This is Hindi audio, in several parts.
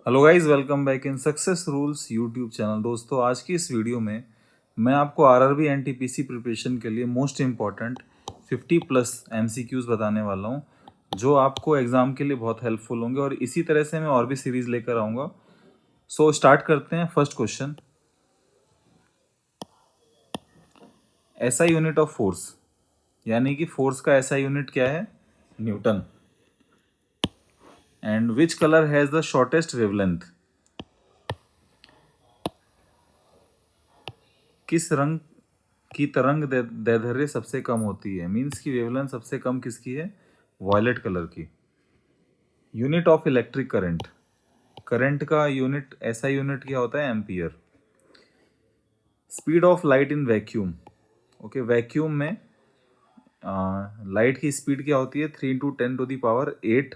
Hello guys, welcome back in success rules YouTube channel. दोस्तों, आज की इस वीडियो में मैं आपको आरआरबी एनटीपीसी प्रिपरेशन के लिए मोस्ट इम्पॉर्टेंट 50+ एमसीक्यूज बताने वाला हूं, जो आपको एग्जाम के लिए बहुत हेल्पफुल होंगे। और इसी तरह से मैं और भी सीरीज लेकर आऊँगा। सो स्टार्ट करते हैं। First question, SI unit of force, यानी कि फोर्स का एसआई यूनिट क्या है? Newton. And which colour has the shortest wavelength? किस रंग की तरंग दैर्ध्य सबसे कम होती है? मीन्स की वेवलेंथ सबसे कम किसकी है? वॉयलेट कलर की। Unit of electric current, current का यूनिट, ऐसा यूनिट क्या होता है? Ampere. Speed of light in vacuum, okay, vacuum में लाइट की स्पीड क्या होती है? 3 × 10⁸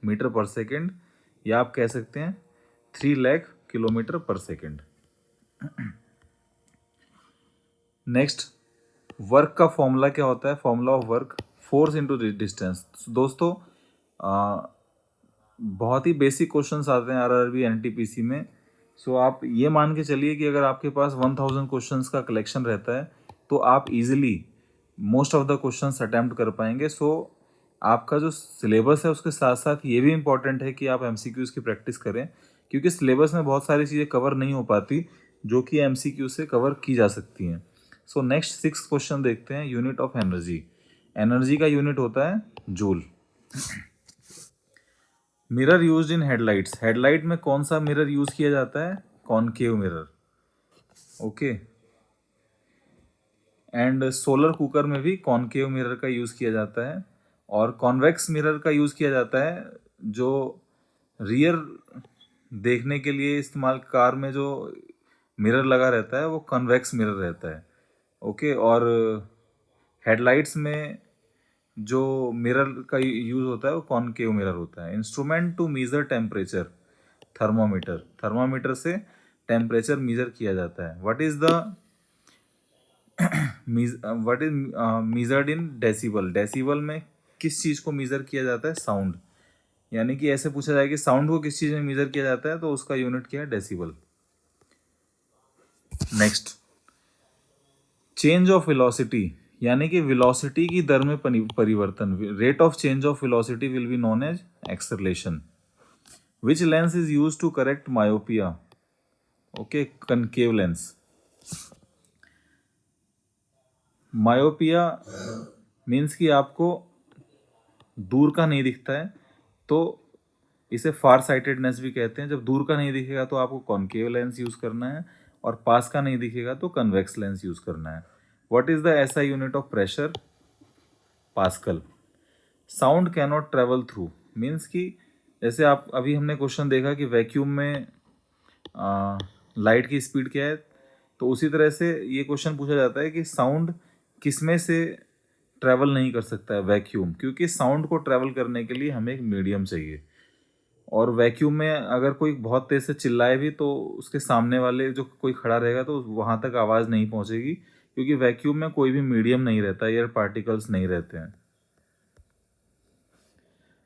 मीटर पर सेकेंड, या आप कह सकते हैं 3 लाख किलोमीटर पर सेकेंड। नेक्स्ट, वर्क का फॉर्मूला क्या होता है? Formula of work, force into distance. दोस्तों, बहुत ही बेसिक क्वेश्चंस आते हैं आरआरबी एनटीपीसी में। सो आप ये मान के चलिए कि अगर आपके पास 1000 क्वेश्चंस का कलेक्शन रहता है तो आप easily most of the questions attempt कर पाएंगे। सो आपका जो सिलेबस है उसके साथ साथ ये भी इम्पॉर्टेंट है कि आप एमसीक्यूज़ की प्रैक्टिस करें, क्योंकि सिलेबस में बहुत सारी चीज़ें कवर नहीं हो पाती जो कि एमसीक्यू से कवर की जा सकती हैं। सो नेक्स्ट 6 क्वेश्चन देखते हैं। यूनिट ऑफ एनर्जी, एनर्जी का यूनिट होता है joule. Mirror used in headlights, headlight में कौन सा मिरर यूज किया जाता है? Concave mirror, okay. And solar cooker में भी कॉनकेव मिरर का यूज किया जाता है। और कॉन्वेक्स मिरर का यूज किया जाता है जो रियर देखने के लिए इस्तेमाल, कार में जो मिरर लगा रहता है वो कन्वेक्स मिरर रहता है, ओके। और हेडलाइट्स में जो मिरर का यूज होता है वो कॉनकेव मिरर होता है। Instrument to measure temperature, thermometer, thermometer से टेम्परेचर मेजर किया जाता है। What is the what is measured in decibel, decibel में किस चीज़ को मेजर किया जाता है? साउंड। यानी कि ऐसे पूछा जाए कि साउंड को किस चीज़ में मेजर किया जाता है, तो उसका यूनिट क्या है? Decibel. Next, change of velocity, यानी कि वेलोसिटी की दर में परिवर्तन, rate of change of velocity will be known as acceleration. Which lens is use to correct myopia? Okay, concave lens. Myopia means कि आपको दूर का नहीं दिखता है, तो इसे फार साइटेडनेस भी कहते हैं। जब दूर का नहीं दिखेगा तो आपको कॉनकेव लेंस यूज करना है, और पास का नहीं दिखेगा तो कन्वेक्स लेंस यूज करना है। What is the SI unit of pressure? Pascal. Sound cannot travel through, means कि जैसे आप अभी हमने क्वेश्चन देखा कि वैक्यूम में लाइट की स्पीड क्या है, तो उसी तरह से ये क्वेश्चन पूछा जाता है कि साउंड किसमें से ट्रैवल नहीं कर सकता है? वैक्यूम, क्योंकि साउंड को ट्रैवल करने के लिए हमें एक मीडियम चाहिए। और वैक्यूम में अगर कोई बहुत तेज से चिल्लाए भी तो उसके सामने वाले जो कोई खड़ा रहेगा तो वहाँ तक आवाज़ नहीं पहुँचेगी, क्योंकि वैक्यूम में कोई भी मीडियम नहीं रहता, एयर पार्टिकल्स नहीं रहते हैं।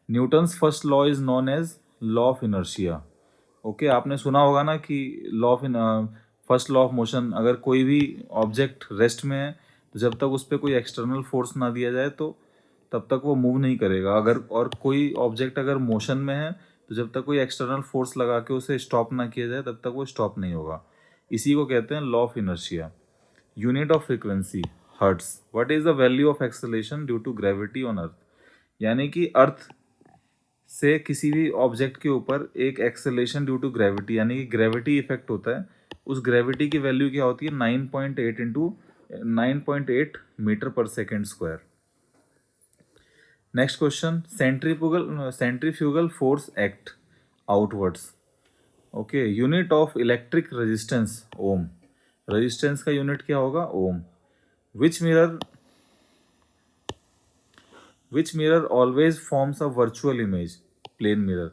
Newton's first law is known as law of inertia, okay. आपने सुना होगा ना कि law of first law of motion, अगर कोई भी ऑब्जेक्ट रेस्ट में है तो जब तक उस पर कोई एक्सटर्नल फोर्स ना दिया जाए तो तब तक वो मूव नहीं करेगा। अगर और कोई ऑब्जेक्ट अगर मोशन में है तो जब तक कोई एक्सटर्नल फोर्स लगा के उसे स्टॉप ना किया जाए तब तक वो स्टॉप नहीं होगा। इसी को कहते हैं law of inertia. Unit of frequency, hertz. What is the value of acceleration due to gravity on earth? यानी कि अर्थ से किसी भी ऑब्जेक्ट के ऊपर एक एक्सेलेरेशन ड्यू टू ग्रेविटी, यानी कि ग्रेविटी इफेक्ट होता है, उस ग्रेविटी की वैल्यू क्या होती है? 9.8 metre per second square. Next question, centrifugal force act outwards, okay. Unit of electric resistance, ohm. Resistance का यूनिट क्या होगा? Ohm. Which mirror always forms a virtual image? Plane mirror.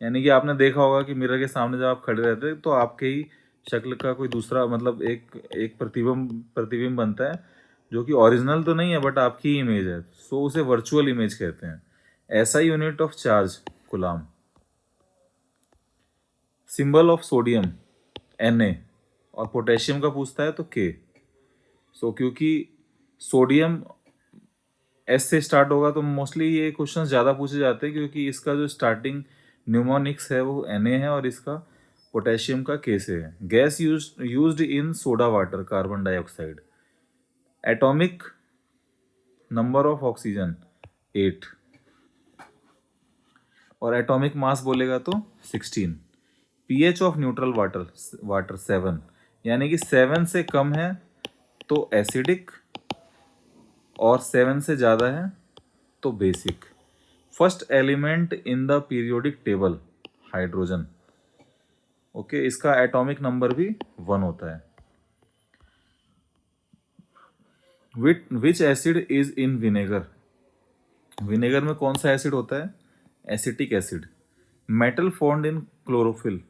यानी कि आपने देखा होगा कि मिरर के सामने जब आप खड़े रहते हैं तो आपके ही शक्ल का कोई दूसरा, मतलब एक प्रतिबिंब बनता है, जो कि ओरिजिनल तो नहीं है बट आपकी ही इमेज है, सो उसे वर्चुअल इमेज कहते हैं। ऐसा unit of charge, coulomb. Symbol of sodium Na और पोटेशियम का पूछता है तो K। सो क्योंकि सोडियम एस से स्टार्ट होगा तो मोस्टली ये क्वेश्चन ज़्यादा पूछे जाते हैं, क्योंकि इसका जो स्टार्टिंग न्यूमोनिक्स है वो Na है और इसका पोटेशियम का K से है। Gas used in soda water carbon dioxide. Atomic number of oxygen 8 और एटॉमिक मास बोलेगा तो 16। पीएच ऑफ न्यूट्रल वाटर 7, यानी कि 7 से कम है तो एसिडिक और 7 से ज़्यादा है तो basic. First element in the periodic table hydrogen. Okay, इसका एटॉमिक नंबर भी 1 होता है। विच acid is in vinegar. Vinegar में कौन सा एसिड होता है? Acetic acid. Metal formed in chlorophyll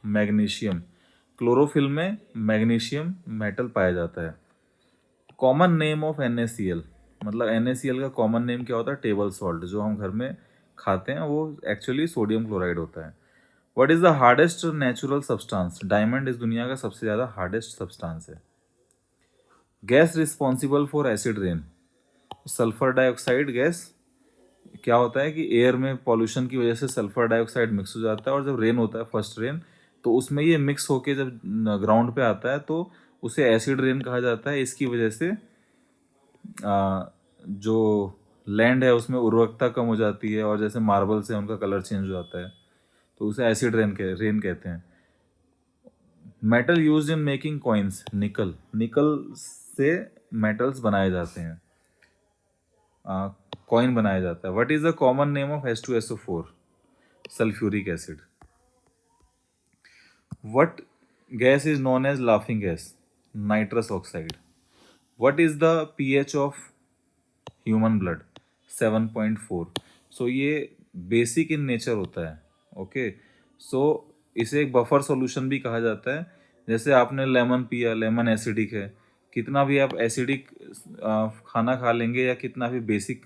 magnesium. Chlorophyll में मैग्नीशियम मेटल पाया जाता है। कॉमन नेम ऑफ NaCl, मतलब NaCl का कॉमन नेम क्या होता है? Table salt. जो हम घर में खाते हैं वो एक्चुअली सोडियम क्लोराइड होता है। What is the hardest natural substance? Diamond इस दुनिया का सबसे ज़्यादा हार्डेस्ट सब्सटेंस है। Gas responsible for acid rain. Sulphur dioxide gas क्या होता है कि एयर में पॉल्यूशन की वजह से सल्फर डाइऑक्साइड मिक्स हो जाता है, और जब रेन होता है फर्स्ट रेन तो उसमें ये मिक्स होके जब ग्राउंड पे आता है तो उसे एसिड रेन कहा जाता है। इसकी वजह से जो लैंड है उसमें उर्वरकता कम हो जाती है, और जैसे मार्बल से उनका कलर चेंज हो जाता है तो उसे एसिड रेन कहते हैं। Metal used in making coins. निकल। निकल से मेटल्स बनाए जाते हैं, कॉइन बनाया जाता है। What is the common name of H2SO4? Sulphuric acid. What gas is known as laughing gas? Nitrous oxide. What is the pH of human blood? 7.4। So ये बेसिक इन नेचर होता है। ओके, सो इसे एक बफर सॉल्यूशन भी कहा जाता है। जैसे आपने लेमन पिया, लेमन एसिडिक है, कितना भी आप एसिडिक खाना खा लेंगे या कितना भी बेसिक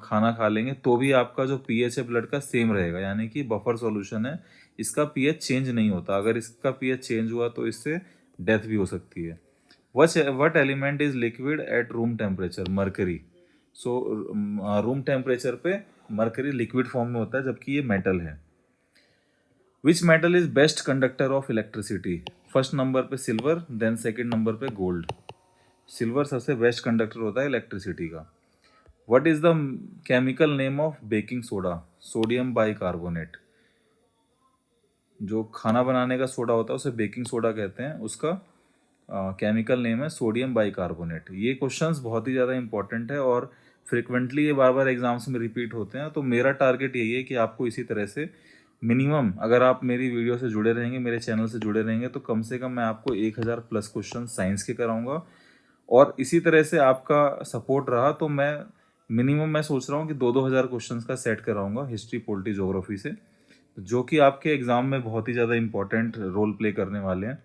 खाना खा लेंगे तो भी आपका जो pH है ब्लड का सेम रहेगा, यानी कि बफर सॉल्यूशन है, इसका pH चेंज नहीं होता। अगर इसका pH चेंज हुआ तो इससे डेथ भी हो सकती है। What element is liquid at room temperature? Mercury. So room temperature पे मरकरी लिक्विड फॉर्म में होता है, जबकि ये मेटल है। Which metal is best conductor of electricity? First number पे सिल्वर, देन सेकेंड नंबर पे गोल्ड। सिल्वर सबसे बेस्ट कंडक्टर होता है इलेक्ट्रिसिटी का। What is the chemical name of baking soda? Sodium bicarbonate. जो खाना बनाने का सोडा होता है उसे बेकिंग सोडा कहते हैं, उसका केमिकल नेम है सोडियम बाइकार्बोनेट। ये क्वेश्चंस बहुत ही ज़्यादा इंपॉर्टेंट है और फ्रिक्वेंटली ये बार बार एग्जाम्स में रिपीट होते हैं। तो मेरा टारगेट यही है कि आपको इसी तरह से मिनिमम, अगर आप मेरी वीडियो से जुड़े रहेंगे, मेरे चैनल से जुड़े रहेंगे, तो कम से कम मैं आपको 1000 प्लस क्वेश्चन साइंस के कराऊंगा। और इसी तरह से आपका सपोर्ट रहा तो मैं मिनिमम मैं सोच रहा हूँ कि 2-2000 क्वेश्चंस का सेट कराऊंगा हिस्ट्री, पॉलिटी, ज्योग्राफी से, जो कि आपके एग्जाम में बहुत ही ज़्यादा इंपॉर्टेंट रोल प्ले करने वाले हैं।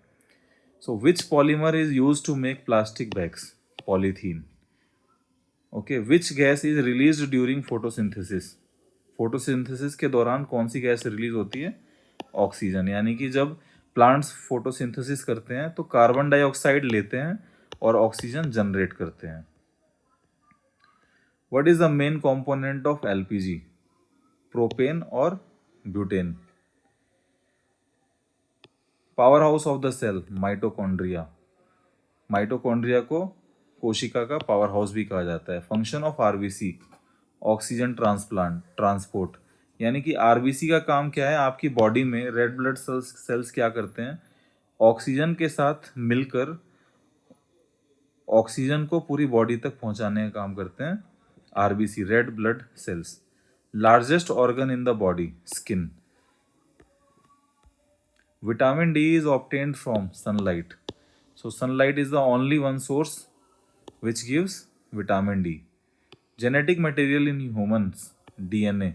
So which polymer is use to make plastic bags? Polythene. Okay, which gas is release during photosynthesis? Photosynthesis के दौरान कौन सी गैस रिलीज होती है? ऑक्सीजन। यानी कि जब प्लांट्स फोटोसिंथेसिस करते हैं तो कार्बन डाइऑक्साइड लेते हैं और ऑक्सीजन जनरेट करते हैं। What is the main component of LPG? Propane और butane. Power house of the cell? Mitochondria. Mitochondria को कोशिका का पावर हाउस भी कहा जाता है। Function of RBC? Oxygen transport. यानी कि RBC का काम क्या है? आपकी बॉडी में रेड ब्लड सेल्स क्या करते हैं? ऑक्सीजन के साथ मिलकर ऑक्सीजन को पूरी बॉडी तक पहुंचाने का काम करते हैं RBC, red blood cells. Largest organ in the body? Skin. Vitamin D is obtained from sunlight. So sunlight is the only one source which gives vitamin D. Genetic material in humans? DNA.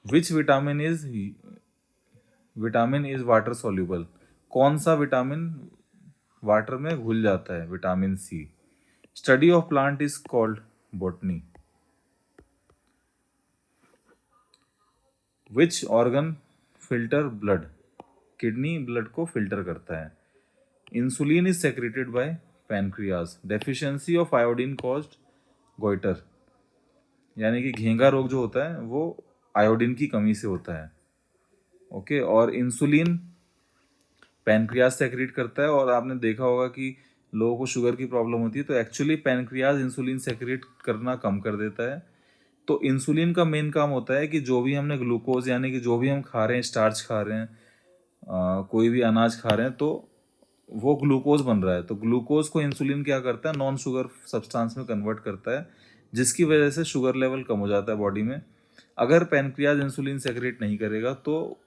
Which vitamin is water soluble? कौन सा विटामिन वाटर में घुल जाता है? Vitamin C. Study of plant is called botany. Which organ filter blood, kidney blood को फिल्टर करता है। Insulin is secreted bye pancreas. Deficiency of iodine caused goitre, यानी कि घेंगा रोग जो होता है वो आयोडीन की कमी से होता है। ओके, और इंसुलिन पैनक्रियाज सेक्रेट करता है, और आपने देखा होगा कि लोगों को शुगर की प्रॉब्लम होती है तो एक्चुअली पैनक्रियाज इंसुलिन सेक्रेट करना कम कर देता है। तो इंसुलिन का मेन काम होता है कि जो भी हमने ग्लूकोज, यानी कि जो भी हम खा रहे हैं, स्टार्च खा रहे हैं, कोई भी अनाज खा रहे हैं, तो वो ग्लूकोज बन रहा है, तो ग्लूकोज को इंसुलिन क्या करता है, नॉन शुगर सब्सटेंस में कन्वर्ट करता है, जिसकी वजह से शुगर लेवल कम हो जाता है बॉडी में। अगर पैनक्रियाज इंसुलिन सेक्रेट नहीं करेगा तो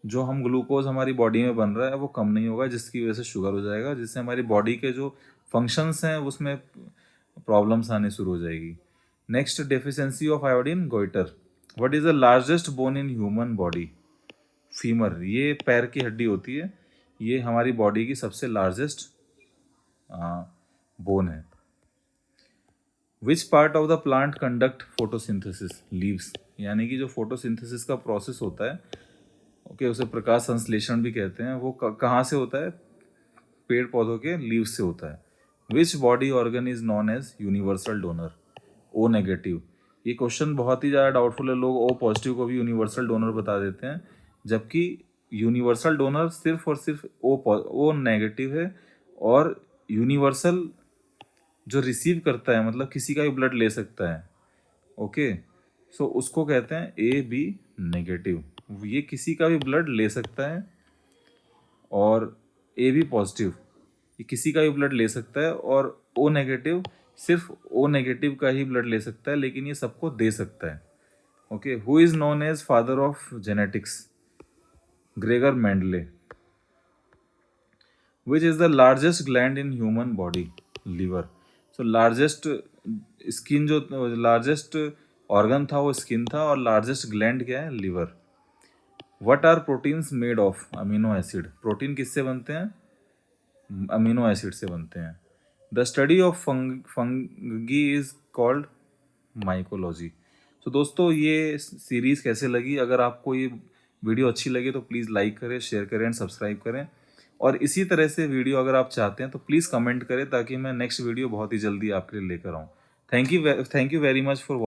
जो हम ग्लूकोज हमारी बॉडी में बन रहा है वो कम नहीं होगा, जिसकी वजह से शुगर हो जाएगा, जिससे हमारी बॉडी के जो फंक्शंस हैं उसमें प्रॉब्लम्स आने शुरू हो जाएगी। Next, deficiency of iodine goitre. What is the largest bone in human body? Femur, ये पैर की हड्डी होती है, ये हमारी बॉडी की सबसे लार्जेस्ट बोन है। Which part of the plant conduct photosynthesis? Leaves, यानी कि जो फोटोसिंथेसिस का प्रोसेस होता है, ओके, उसे प्रकाश संश्लेषण भी कहते हैं, वो कहाँ से होता है? पेड़ पौधों के लीव्स से होता है। Which body organ is known as universal donor? O negative. ये क्वेश्चन बहुत ही ज़्यादा डाउटफुल है, लोग ओ पॉजिटिव को भी यूनिवर्सल डोनर बता देते हैं, जबकि यूनिवर्सल डोनर सिर्फ और सिर्फ ओ नेगेटिव है, और यूनिवर्सल जो रिसीव करता है, मतलब किसी का भी ब्लड ले सकता है, ओके, सो उसको कहते हैं ए बी नेगेटिव। ये किसी का भी ब्लड ले सकता है, और ए बी पॉजिटिव ये किसी का भी ब्लड ले सकता है, और ओ नेगेटिव सिर्फ ओ नेगेटिव का ही ब्लड ले सकता है, लेकिन ये सबको दे सकता है। Okay, who is known as father of genetics? Gregor Mendel. Which is the largest gland in human body? Liver. So largest skin, जो लार्जेस्ट ऑर्गन था वो स्किन था, और लार्जेस्ट ग्लैंड क्या है? Liver. What are proteins made of? Amino acid. Protein किससे बनते हैं? अमीनो एसिड से बनते हैं। The study of fungi is called mycology. तो दोस्तों, ये सीरीज़ कैसे लगी? अगर आपको ये वीडियो अच्छी लगे तो प्लीज़ लाइक करें, शेयर करें एंड सब्सक्राइब करें, और इसी तरह से वीडियो अगर आप चाहते हैं तो प्लीज़ कमेंट करें, ताकि मैं नेक्स्ट वीडियो बहुत ही जल्दी आपके लिए लेकर आऊँ। Thank you very much for